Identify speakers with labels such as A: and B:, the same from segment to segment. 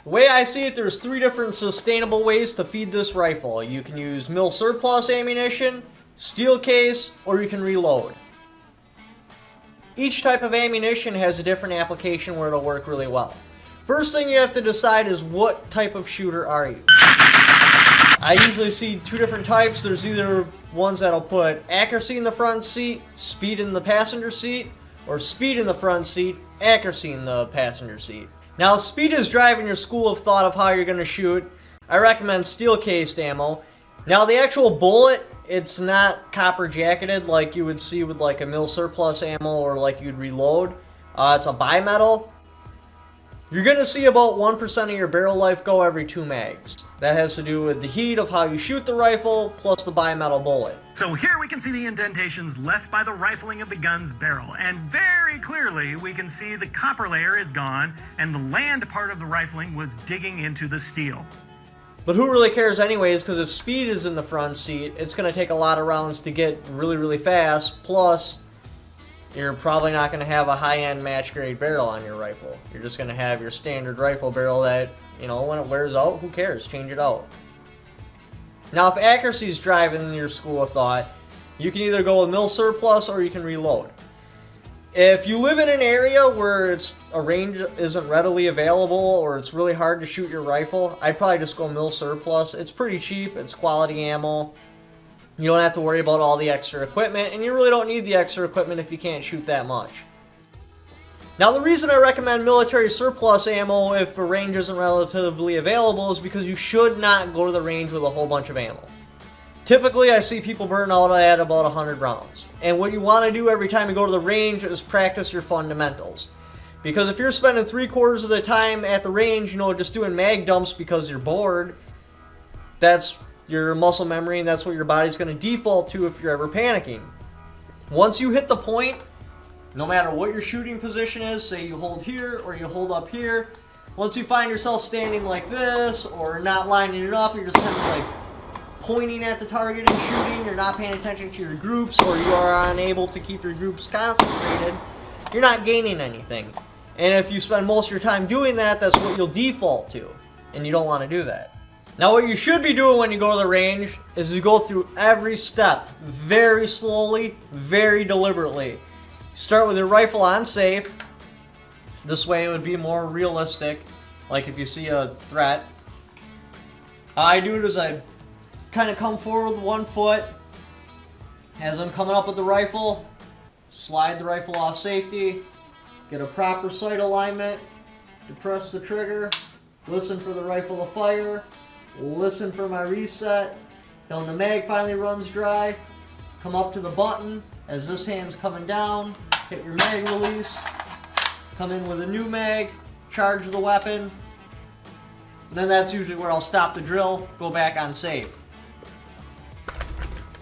A: The way I see it, there's 3 different sustainable ways to feed this rifle. You can use mil surplus ammunition, steel case, or you can reload. Each type of ammunition has a different application where it'll work really well. First thing you have to decide is what type of shooter are you. I usually see 2 different types. There's either ones that'll put accuracy in the front seat, speed in the passenger seat, or speed in the front seat, accuracy in the passenger seat. Now, if speed is driving your school of thought of how you're going to shoot, I recommend steel cased ammo. Now, the actual bullet, it's not copper jacketed like you would see with like a mil surplus ammo or like you'd reload. It's a bimetal. You're going to see about 1% of your barrel life go every 2 mags. That has to do with the heat of how you shoot the rifle plus the bimetal bullet.
B: So here we can see the indentations left by the rifling of the gun's barrel, and very clearly we can see the copper layer is gone and the land part of the rifling was digging into the steel.
A: But who really cares anyways, because if speed is in the front seat, it's going to take a lot of rounds to get really fast, plus you're probably not going to have a high-end match-grade barrel on your rifle. You're just going to have your standard rifle barrel that, you know, when it wears out, who cares? Change it out. Now, if accuracy is driving your school of thought, you can either go with mil surplus or you can reload. If you live in an area where a range isn't readily available or it's really hard to shoot your rifle, I'd probably just go mil surplus. It's pretty cheap, it's quality ammo. You don't have to worry about all the extra equipment, and you really don't need the extra equipment if you can't shoot that much. Now, the reason I recommend military surplus ammo if a range isn't relatively available is because you should not go to the range with a whole bunch of ammo. Typically, I see people burn out at about 100 rounds. And what you want to do every time you go to the range is practice your fundamentals. Because if you're spending 3/4 of the time at the range, you know, just doing mag dumps because you're bored, that's your muscle memory and that's what your body's going to default to if you're ever panicking. Once you hit the point, no matter what your shooting position is, say you hold here or you hold up here, once you find yourself standing like this or not lining it up, you're just kind of like pointing at the target and shooting, you're not paying attention to your groups, or you are unable to keep your groups concentrated, you're not gaining anything. And if you spend most of your time doing that, that's what you'll default to, and you don't want to do that. Now, what you should be doing when you go to the range is you go through every step very slowly, very deliberately. Start with your rifle on safe. This way it would be more realistic, like if you see a threat. How I do it is I kind of come forward with 1 foot. As I'm coming up with the rifle, slide the rifle off safety, get a proper sight alignment, depress the trigger, listen for the rifle to fire, listen for my reset, till the mag finally runs dry, come up to the button. As this hand's coming down, hit your mag release, come in with a new mag, charge the weapon, and then that's usually where I'll stop the drill, go back on safe.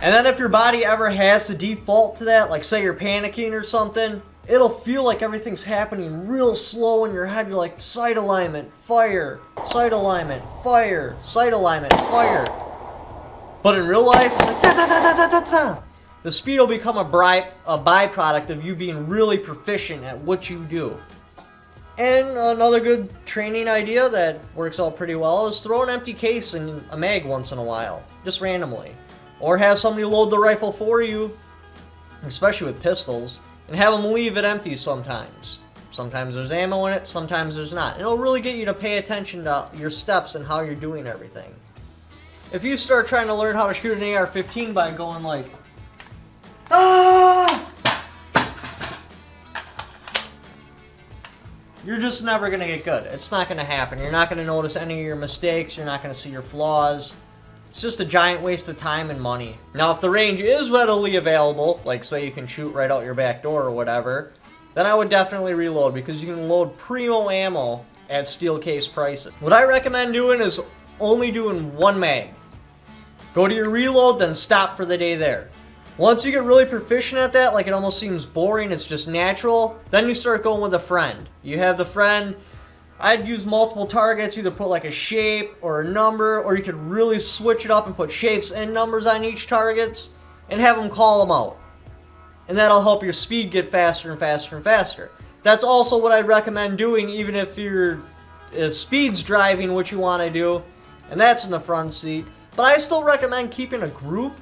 A: And then if your body ever has to default to that, like say you're panicking or something, it'll feel like everything's happening real slow in your head. You're like, sight alignment, fire, sight alignment, fire, sight alignment, fire. But in real life, it's like da da da da da da. The speed will become a byproduct of you being really proficient at what you do. And another good training idea that works out pretty well is throw an empty case in a mag once in a while, just randomly. Or have somebody load the rifle for you, especially with pistols, and have them leave it empty sometimes. Sometimes there's ammo in it, sometimes there's not. It'll really get you to pay attention to your steps and how you're doing everything. If you start trying to learn how to shoot an AR-15 by going like, ah! You're just never going to get good. It's not going to happen. You're not going to notice any of your mistakes. You're not going to see your flaws. It's just a giant waste of time and money. Now, if the range is readily available, like say you can shoot right out your back door or whatever, then I would definitely reload, because you can load primo ammo at steel case prices. What I recommend doing is only doing 1 mag. Go to your reload, then stop for the day there. Once you get really proficient at that, like it almost seems boring, it's just natural, then you start going with a friend. You have the friend, I'd use multiple targets, either put like a shape or a number, or you could really switch it up and put shapes and numbers on each target and have them call them out. And that'll help your speed get faster and faster and faster. That's also what I'd recommend doing even if you're if speed's driving what you want to do, and that's in the front seat. But I still recommend keeping a group.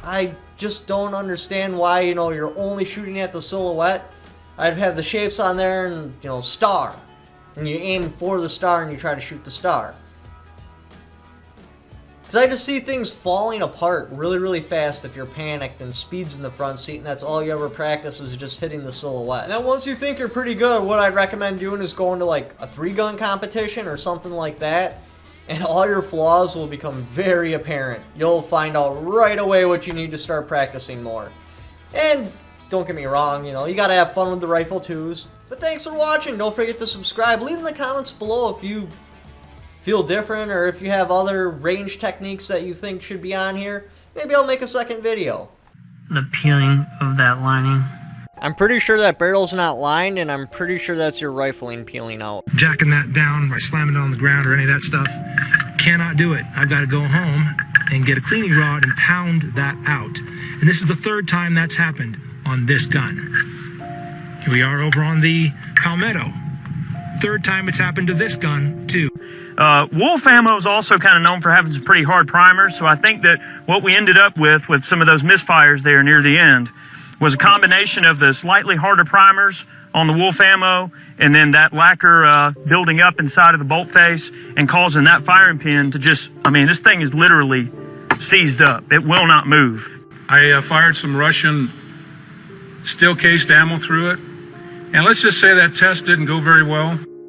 A: I just don't understand why, you know, you're only shooting at the silhouette. I'd have the shapes on there and, you know, star. And you aim for the star and you try to shoot the star. Because I just see things falling apart really, really fast if you're panicked and speed's in the front seat and that's all you ever practice is just hitting the silhouette. And then once you think you're pretty good, what I'd recommend doing is going to like a 3-gun competition or something like that. And all your flaws will become very apparent. You'll find out right away what you need to start practicing more. And don't get me wrong, you know, you gotta have fun with the rifle twos. But thanks for watching. Don't forget to subscribe. Leave in the comments below if you feel different or if you have other range techniques that you think should be on here. Maybe I'll make a second video.
C: The peeling of that lining.
A: I'm pretty sure that barrel's not lined, and I'm pretty sure that's your rifling peeling out.
B: Jacking that down by slamming it on the ground or any of that stuff, cannot do it. I've got to go home and get a cleaning rod and pound that out. And this is the 3rd time that's happened on this gun. Here we are over on the Palmetto. 3rd time it's happened to this gun, too. Wolf ammo is also kind of known for having some pretty hard primers, so I think that what we ended up with some of those misfires there near the end was a combination of the slightly harder primers on the Wolf ammo and then that lacquer building up inside of the bolt face and causing that firing pin to just, I mean, this thing is literally seized up. It will not move.
D: I fired some Russian steel-cased ammo through it, and let's just say that test didn't go very well.